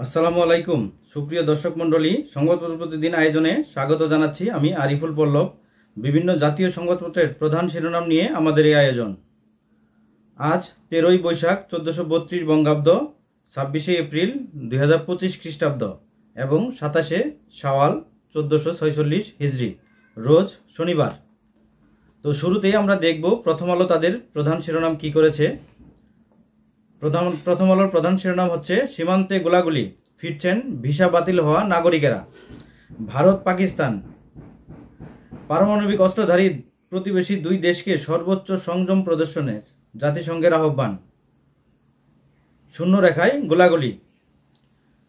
আসসালামু আলাইকুম সুপ্রিয় দর্শক মণ্ডলী, সংবাদপত্র প্রতিদিন আয়োজনে স্বাগত জানাচ্ছি। আমি আরিফুল পল্লব। বিভিন্ন জাতীয় সংবাদপত্রের প্রধান শিরোনাম নিয়ে আমাদের এই আয়োজন। আজ 13ই বৈশাখ 1432 বঙ্গাব্দ, 26শে এপ্রিল 2025 খ্রিস্টাব্দ এবং 27শে শাওয়াল 1446 হিজরি, রোজ শনিবার। তো শুরুতেই আমরা দেখব প্রথম আলো তাদের প্রধান শিরোনাম কি করেছে। প্রথম আলোর প্রধান শিরোনাম হচ্ছে সীমান্তে গোলাগুলি, ফিরছেন ভিসা বাতিল হওয়া নাগরিকেরা। ভারত পাকিস্তান পারমাণবিক অস্ত্রধারী প্রতিবেশী দুই দেশকে সর্বোচ্চ সংযম প্রদর্শনের জাতিসংঘের আহ্বান। শূন্যরেখায় গোলাগুলি।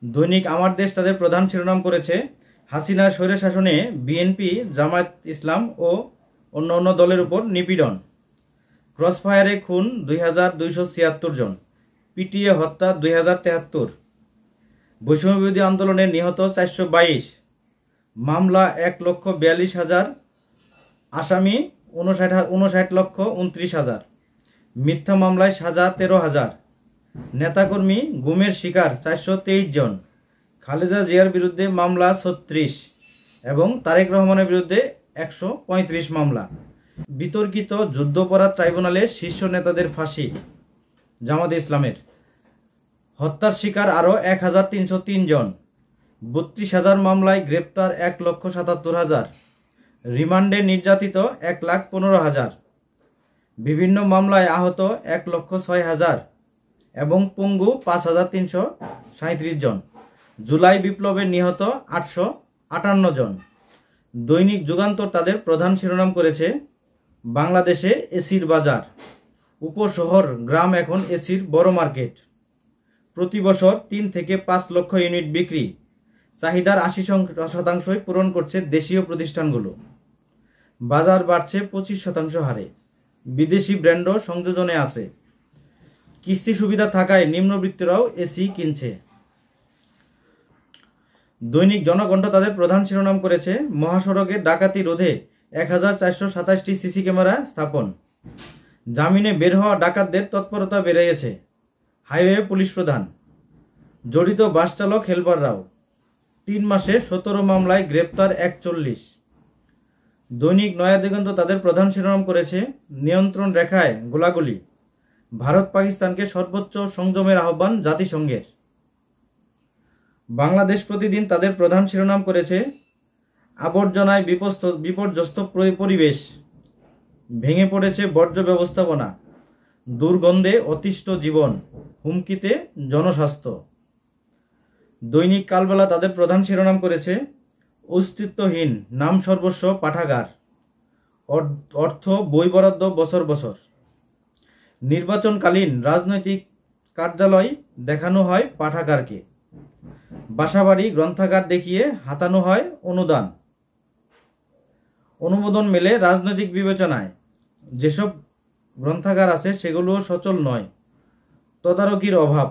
দৈনিক আমার দেশ তাদের প্রধান শিরোনাম করেছে হাসিনার স্বৈরশাসনে বিএনপি, জামায়াত ইসলাম ও অন্য দলের উপর নিপীড়ন। ক্রসফায়ারে খুন 2276 জন, পিটিএ হত্যা 2073, বৈষম্যবিরোধী আন্দোলনে নিহত 422, মামলা 1,42,000, আসামি 59,29,29,000, মিথ্যা মামলায় সাজা 13,000, নেতাকর্মী গুমের শিকার 423 জন, খালেদা জিয়ার বিরুদ্ধে মামলা 36 এবং তারেক রহমানের বিরুদ্ধে 135 মামলা। বিতর্কিত যুদ্ধাপরাধ ট্রাইব্যুনালে শীর্ষ নেতাদের ফাঁসি। জামাত ইসলামের হত্যার শিকার আরও 1,303 জন, 32,000 মামলায় গ্রেপ্তার 1,77,000, রিমান্ডে নির্যাতিত 1,15,000, বিভিন্ন মামলায় আহত 1,06,000 এবং পঙ্গু 5,337 জন। জুলাই বিপ্লবে নিহত 858 জন। দৈনিক যুগান্তর তাদের প্রধান শিরোনাম করেছে বাংলাদেশে এসির বাজার, উপশহর গ্রাম এখন এসির বড় মার্কেট। প্রতি বছর 3 থেকে 5 লক্ষ ইউনিট বিক্রি, চাহিদার 80% পূরণ করছে দেশীয় প্রতিষ্ঠানগুলো। বাজার বাড়ছে 25% হারে, বিদেশি ব্র্যান্ডও সংযোজনে আছে। কিস্তি সুবিধা থাকায় নিম্নবিত্তরাও এসি কিনছে। দৈনিক জনকণ্ঠ তাদের প্রধান শিরোনাম করেছে মহাসড়কে ডাকাতি রোধে 1,427টি সিসি ক্যামেরা স্থাপন। জামিনে বের হওয়া ডাকাতদের তৎপরতা বেড়ে গেছে, হাইওয়ে পুলিশ প্রধান। জড়িত বাস চালক হেলপাররাও। 3 মাসে 17 মামলায় গ্রেপ্তার 41। দৈনিক নয়া দিগন্ত তাদের প্রধান শিরোনাম করেছে নিয়ন্ত্রণ রেখায় গোলাগুলি, ভারত পাকিস্তানকে সর্বোচ্চ সংযমের আহ্বান জাতিসংঘের। বাংলাদেশ প্রতিদিন তাদের প্রধান শিরোনাম করেছে আবর্জনায় বিপর্যস্ত পরিবেশ, ভেঙে পড়েছে বর্জ্য ব্যবস্থাপনা, দুর্গন্ধে অতিষ্ঠ জীবন, হুমকিতে জনস্বাস্থ্য। দৈনিক কালবেলা তাদের প্রধান শিরোনাম করেছে অস্তিত্বহীন নাম সর্বস্ব পাঠাগার, অর্থ বই বরাদ্দ বছর বছর। নির্বাচনকালীন রাজনৈতিক কার্যালয় দেখানো হয় পাঠাগারকে, বাসাবাড়ি গ্রন্থাগার দেখিয়ে হাতানো হয় অনুদান। অনুমোদন মেলে রাজনৈতিক বিবেচনায়, যেসব গ্রন্থাগার আছে সেগুলোও সচল নয়, তদারকির অভাব।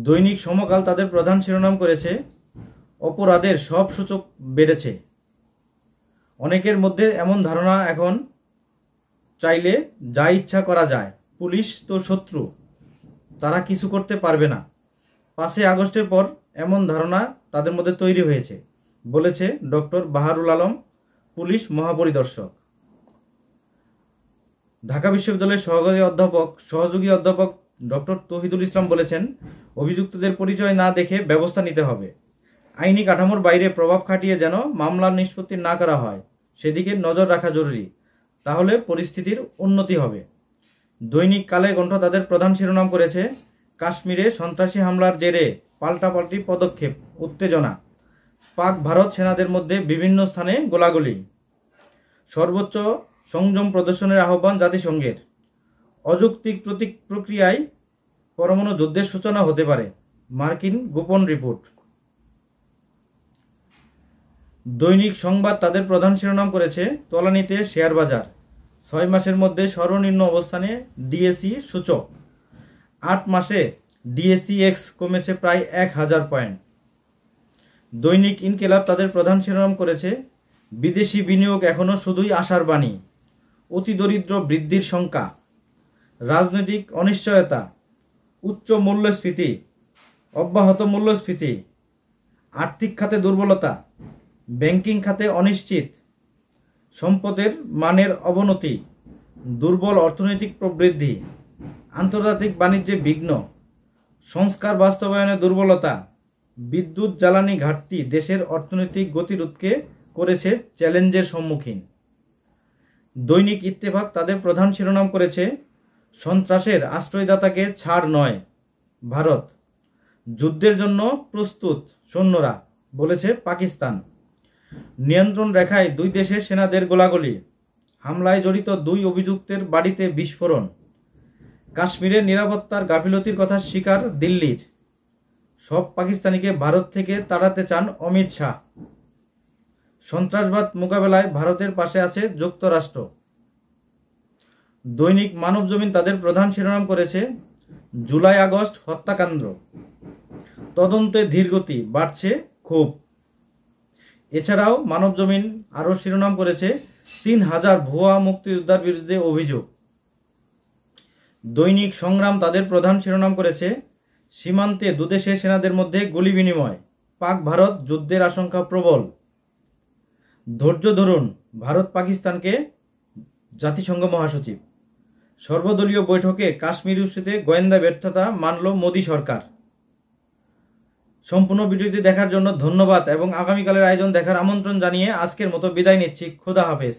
দৈনিক সমকাল তাদের প্রধান শিরোনাম করেছে অপরাধের সব সূচক বেড়েছে। অনেকের মধ্যে এমন ধারণা এখন চাইলে যা ইচ্ছা করা যায়, পুলিশ তো শত্রু, তারা কিছু করতে পারবে না। 5 আগস্টের পর এমন ধারণা তাদের মধ্যে তৈরি হয়েছে বলেছে ডক্টর বাহারুল আলম, পুলিশ মহাপরিদর্শক। ঢাকা বিশ্ববিদ্যালয়ের সহযোগী অধ্যাপক ডক্টর তৌহিদুল ইসলাম বলেছেন অভিযুক্তদের পরিচয় না দেখে ব্যবস্থা নিতে হবে। আইনি কাঠামোর বাইরে প্রভাব খাটিয়ে যেন মামলার নিষ্পত্তি না করা হয়, সেদিকে নজর রাখা জরুরি, তাহলে পরিস্থিতির উন্নতি হবে। দৈনিক কালে কণ্ঠ তাদের প্রধান শিরোনাম করেছে কাশ্মীরে সন্ত্রাসী হামলার জেরে পাল্টাপাল্টি পদক্ষেপ, উত্তেজনা, পাক ভারত সেনাদের মধ্যে বিভিন্ন স্থানে গোলাগুলি। সর্বোচ্চ সংযম প্রদর্শনের আহ্বান জাতিসংঘের। অযৌক্তিক প্রক্রিয়ায় পরমাণু যুদ্ধের সূচনা হতে পারে, মার্কিন গোপন রিপোর্ট। দৈনিক সংবাদ তাদের প্রধান শিরোনাম করেছে তলানিতে শেয়ার বাজার, 6 মাসের মধ্যে সর্বনিম্ন অবস্থানে ডিএসই সূচক। 8 মাসে ডিএসইএক্স কমেছে প্রায় 1,000 পয়েন্ট। দৈনিক ইনকিলাব তাদের প্রধান শিরোনাম করেছে বিদেশি বিনিয়োগ এখনও শুধুই আশার বাণী, অতি দরিদ্র বৃদ্ধির শঙ্কা, রাজনৈতিক অনিশ্চয়তা, উচ্চ মূল্যস্ফীতি, অব্যাহত মূল্যস্ফীতি, আর্থিক খাতে দুর্বলতা, ব্যাংকিং খাতে অনিশ্চিত, সম্পদের মানের অবনতি, দুর্বল অর্থনৈতিক প্রবৃদ্ধি, আন্তর্জাতিক বাণিজ্যে বিঘ্ন, সংস্কার বাস্তবায়নে দুর্বলতা, বিদ্যুৎ জ্বালানি ঘাটতি দেশের অর্থনৈতিক গতিরোধকে করেছে চ্যালেঞ্জের সম্মুখীন। দৈনিক ইত্তেফাক তাদের প্রধান শিরোনাম করেছে সন্ত্রাসের আশ্রয়দাতাকে ছাড় নয় ভারত, যুদ্ধের জন্য প্রস্তুত সৈন্যরা, বলেছে পাকিস্তান। নিয়ন্ত্রণ রেখায় দুই দেশের সেনাদের গোলাগুলি, হামলায় জড়িত দুই অভিযুক্তের বাড়িতে বিস্ফোরণ, কাশ্মীরের নিরাপত্তার গাফিলতির কথা স্বীকার দিল্লির, সব পাকিস্তানিকে ভারত থেকে তাড়াতে চান অমিত শাহ। সন্ত্রাসবাদ মোকাবেলায় ভারতের পাশে আছে যুক্তরাষ্ট্র। দৈনিক মানবজমিন তাদের প্রধান শিরোনাম করেছে জুলাই আগস্ট হত্যাকাণ্ড, তদন্তে ধীরগতি, বাড়ছে ক্ষোভ। এছাড়াও মানবজমিন আরও শিরোনাম করেছে ৩,০০০ ভুয়া মুক্তিযোদ্ধার বিরুদ্ধে অভিযোগ। দৈনিক সংগ্রাম তাদের প্রধান শিরোনাম করেছে সীমান্তে দুদেশের সেনাদের মধ্যে গুলি বিনিময়, পাক ভারত যুদ্ধের আশঙ্কা প্রবল। ধৈর্য ধরুন, ভারত পাকিস্তানকে জাতিসংঘ মহাসচিব। সর্বদলীয় বৈঠকে কাশ্মীর ইস্যুতে গোয়েন্দা ব্যর্থতা মানল মোদী সরকার। সম্পূর্ণ ভিডিওটি দেখার জন্য ধন্যবাদ এবং আগামীকালের আয়োজন দেখার আমন্ত্রণ জানিয়ে আজকের মতো বিদায় নিচ্ছি। খোদা হাফেজ।